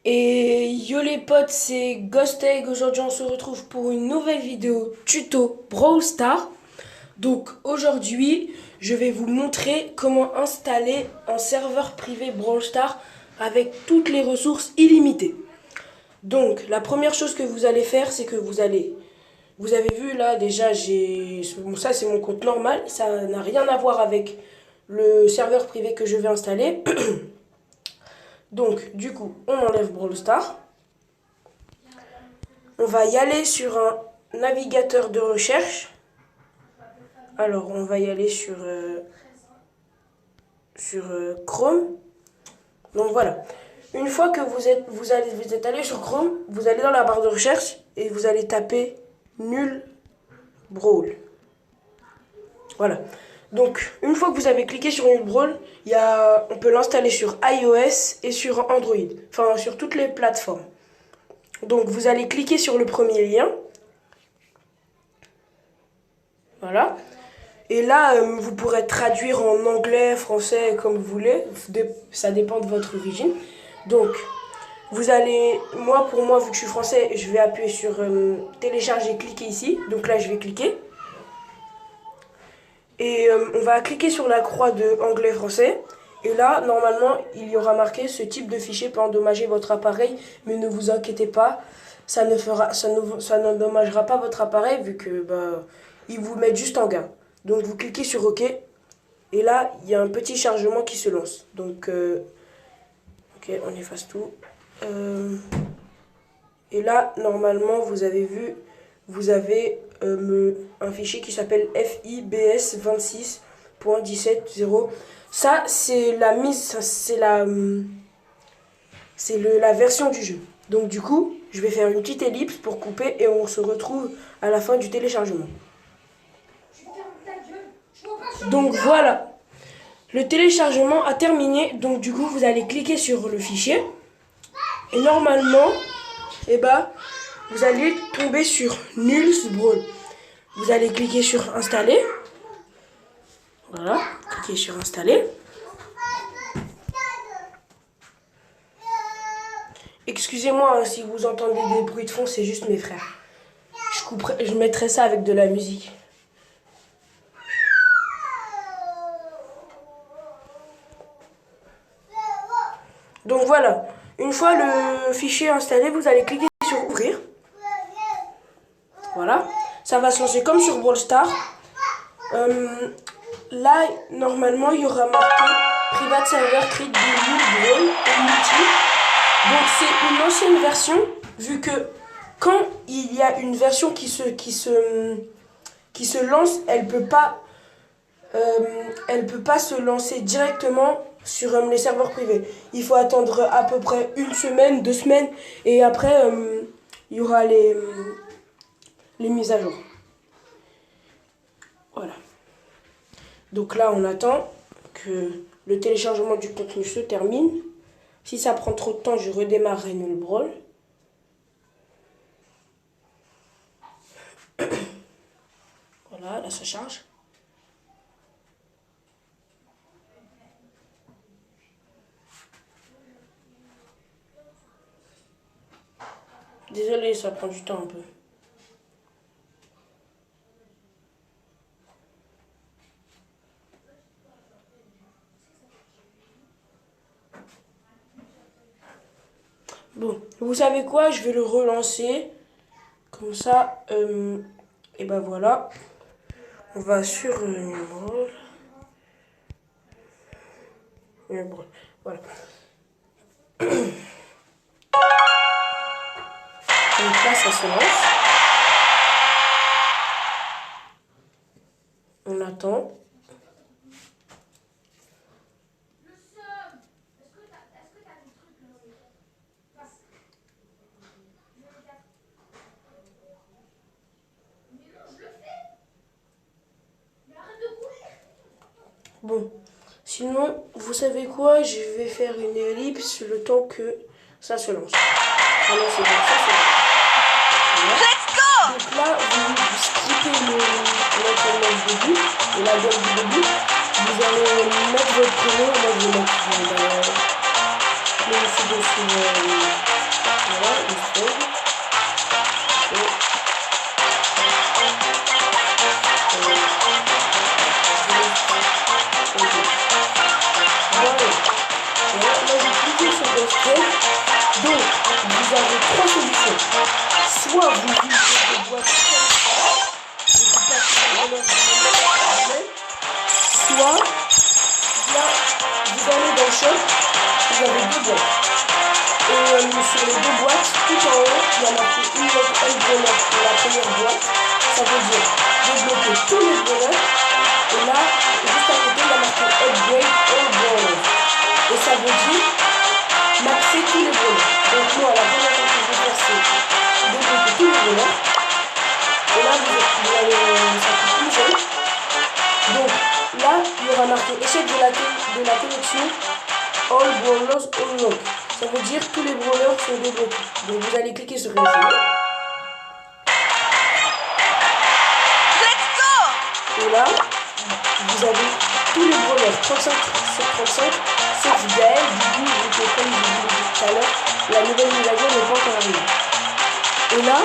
Et yo les potes, c'est Ghost Egg. Aujourd'hui, on se retrouve pour une nouvelle vidéo tuto Brawl Stars. Donc aujourd'hui, je vais vous montrer comment installer un serveur privé Brawl Stars avec toutes les ressources illimitées. Donc la première chose que vous allez faire, c'est que vous avez vu là déjà, ça c'est mon compte normal, ça n'a rien à voir avec le serveur privé que je vais installer. Donc, du coup, on enlève Brawl Stars. On va y aller sur un navigateur de recherche. Alors, on va y aller sur Chrome. Donc, voilà. Une fois que vous êtes allé sur Chrome, vous allez dans la barre de recherche et vous allez taper nul Brawl. Voilà. Donc, une fois que vous avez cliqué sur Nul Brawl, on peut l'installer sur iOS et sur Android. Enfin, sur toutes les plateformes. Donc, vous allez cliquer sur le premier lien. Voilà. Et là, vous pourrez traduire en anglais, français, comme vous voulez. Ça dépend de votre origine. Donc, pour moi, vu que je suis français, je vais appuyer sur télécharger, cliquer ici. Donc là, je vais cliquer. Et on va cliquer sur la croix de anglais-français. Et là, normalement, il y aura marqué « Ce type de fichier peut endommager votre appareil, mais ne vous inquiétez pas, ça n'endommagera pas votre appareil vu que ils vous mettent juste en garde. » Donc vous cliquez sur OK. Et là, il y a un petit chargement qui se lance. Donc, OK, on efface tout. Et là, normalement, vous avez vu, vous avez un fichier qui s'appelle FIBS26.17.0. Ça, c'est la version du jeu. Donc du coup, je vais faire une petite ellipse pour couper et on se retrouve à la fin du téléchargement. Donc voilà, le téléchargement a terminé. Donc du coup, vous allez cliquer sur le fichier et normalement, vous allez tomber sur Nul Brawl. Vous allez cliquer sur installer. Voilà, cliquez sur installer. Excusez-moi si vous entendez des bruits de fond, c'est juste mes frères. Je mettrai ça avec de la musique. Donc voilà, une fois le fichier installé, vous allez cliquer sur ouvrir. Voilà, ça va se lancer comme sur Brawl Stars. Là, normalement, il y aura marqué Private Server Create New Brawl Multi. Donc c'est une ancienne version, vu que quand il y a une version qui se lance, elle peut pas se lancer directement sur les serveurs privés. Il faut attendre à peu près 1 semaine, 2 semaines, et après il y aura les mises à jour. Voilà. Donc là, on attend que le téléchargement du contenu se termine. Si ça prend trop de temps, je redémarrerai Nul Brawl. Voilà, là ça charge. Désolé, ça prend du temps un peu. Bon, vous savez quoi? Je vais le relancer. Comme ça, et voilà. On va sur Nul Brawl. Voilà. Donc là, ça se lance. On attend. Bon, sinon, vous savez quoi? Je vais faire une ellipse le temps que ça se lance. Alors, c'est bon, ça se lance. Voilà. Donc là, vous skippez l'entraînement du début et la gamme du début. Vous allez mettre votre prénom. Moi, je vais mettre mets le second sur voilà, le second. Donc, vous avez trois solutions. Soit vous utilisez des boîtes comme ça, et vous placez les voleurs soit là, vous allez dans le shop, vous avez deux boîtes. Et sur les deux boîtes, tout en haut, il y a marqué Unlock all voleurs pour la première boîte. Ça veut dire débloquer tous les voleurs. Et là, juste à côté, il y a marqué Upgrade all voleurs. Et ça veut dire maxer tous les voleurs. Donc moi, la première chose que je vais faire, c'est débloquer tous les voleurs. Et là, vous allez, ça coûte une seule. Donc là, il y aura marqué échec de la connexion. All brawlers unlock. Ça veut dire tous les brawlers sont débloqués. Donc vous allez cliquer sur réessayer. Et là, vous avez tous les brawlers 35 sur 35. Sauf Gaël, du coup, comme je vous l'ai dit tout à l'heure, la nouvelle mise à jour n'est pas encore arrivée. Et là,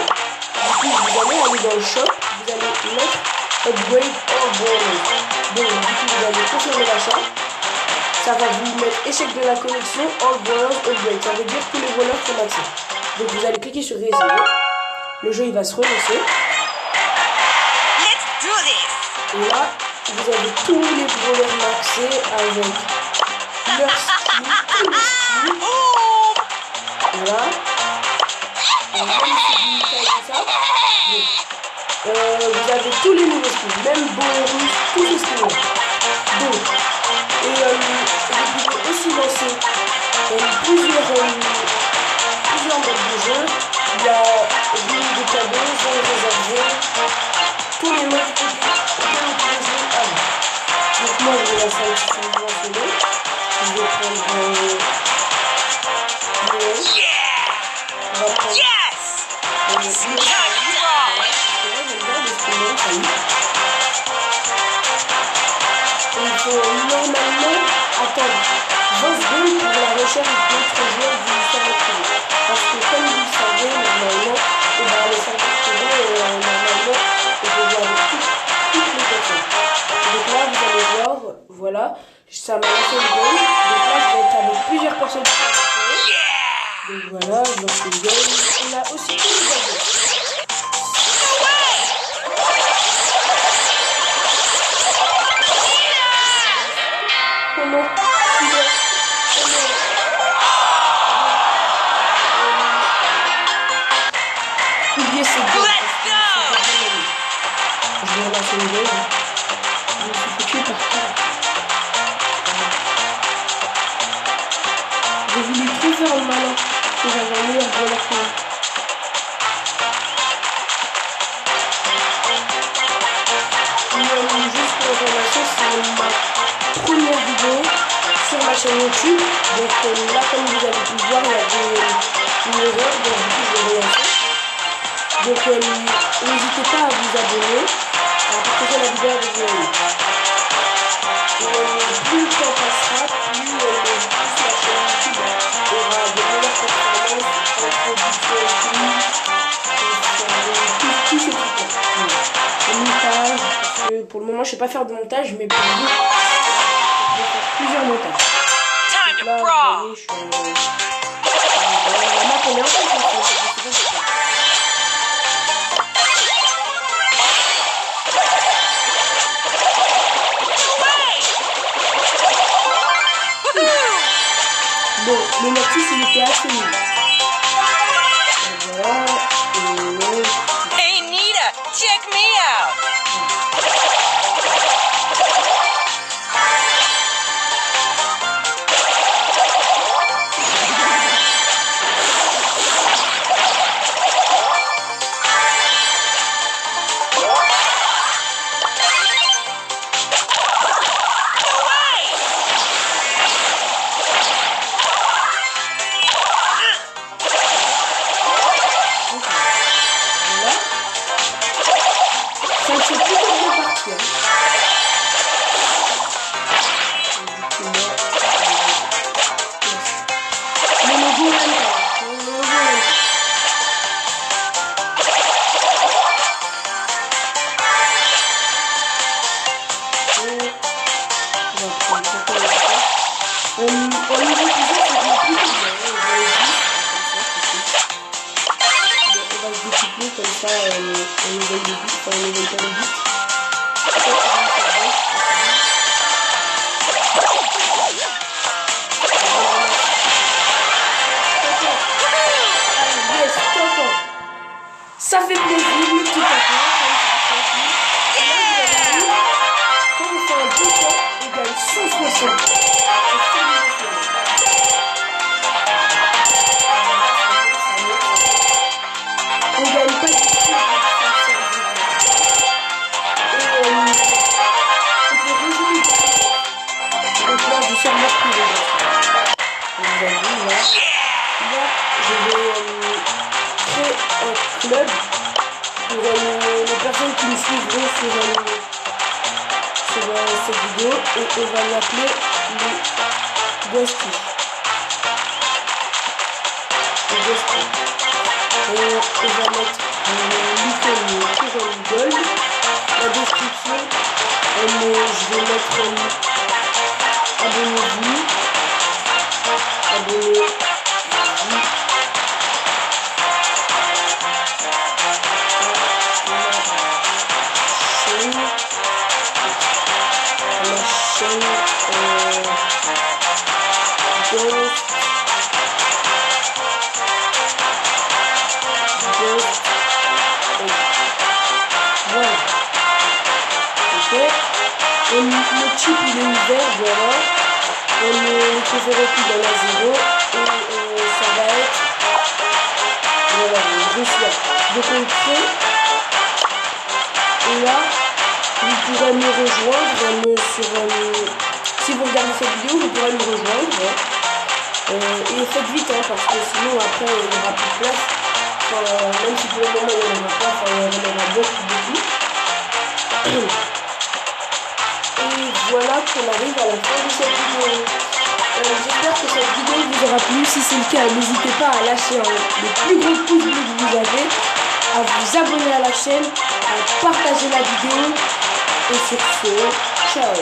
du coup, vous allez aller dans le shop, vous allez mettre Upgrade all brawlers. Donc, du coup, vous allez confirmer l'achat. Ça va vous mettre échec de la connexion, all brawlers upgrade. Ça veut dire que tous les voleurs sont maxés. Donc, vous allez cliquer sur réessayer. Le jeu, il va se relancer. Et là, vous avez tous les brawlers maxés avec leur skin, tous les skins. Voilà. Même si ça. Vous avez tous les nouveaux skins, même bonus, tous les skins. Donc, et vous pouvez aussi lancer plusieurs modes de jeu. Il y a ville de cadeaux, zone réservée, tous les modes que vous pouvez jouer avant. Donc moi je vais lancer un petit peu de solo. Je vais prendre on va prendre il faut normalement attendre 20 secondes pour la recherche d'autres joueurs du serveur privé. Parce que comme vous le savez, normalement, et dans le serveur privé, normalement, on peut jouer avec toutes les personnes. Donc là, vous allez voir, voilà, ça m'a lancé une game. Donc là, je vais être avec plusieurs personnes. Donc voilà, je lance une game. On a aussi tous les gadgets. Comment oubliez ces games. Je vais relancer une game. Je me suis foutu par terre. J'ai voulu trop faire le malin. Que j'avais un meilleur voleur que moi. Juste pour information, c'est ma première vidéo sur ma chaîne YouTube. Donc là, comme vous avez pu le voir, il y avait une erreur, donc du coup je vais relancer. Donc n'hésitez pas à vous abonner, à partager la vidéo avec vos amis. Plus le temps passera, plus la chaîne YouTube aura de meilleures performances en production tout ce qui compte. Le montage, parce que pour le moment je sais pas faire de montage, mais pour vous, je vais faire plusieurs montages. Donc là, vous voyez, je suis la map elle est un peu confuse, je sais pas pourquoi. Bon, le Noctis il était assez nul. Et voilà, Hey Nita, check me out! ça ne s'est plus bien parti. Comme ça, on nouvelle de but, enfin on nouvelle pas de but. Ça fait plaisir, le petit papa, comme ça, quand on fait un bon temps, on gagne 160. On gagne pas du tout. Et on peut rejouer. Donc là, je sors mon privé. Vous avez vu, là, je vais créer un club pour les personnes qui me suivront sur cette vidéo et on va l'appeler les Ghosty. On va mettre l'icône Couronne Gold. La description, je vais mettre abonnez-vous. Abonnez-vous. Le chip il est ouvert, voilà. On le préféré plus dans la 0 et ça va être voilà, le slot. Donc on crée et là vous pourrez me rejoindre si vous regardez cette vidéo vous pourrez me rejoindre et faites vite parce que sinon après il n'y aura plus de place. Enfin, même si pour le moment il n'y en aura pas, il y en aura beaucoup. Voilà qu'on arrive à la fin de cette vidéo. J'espère que cette vidéo vous aura plu. Si c'est le cas, n'hésitez pas à lâcher le plus gros pouce bleu que vous avez, à vous abonner à la chaîne, à partager la vidéo. Et sur ce, ciao.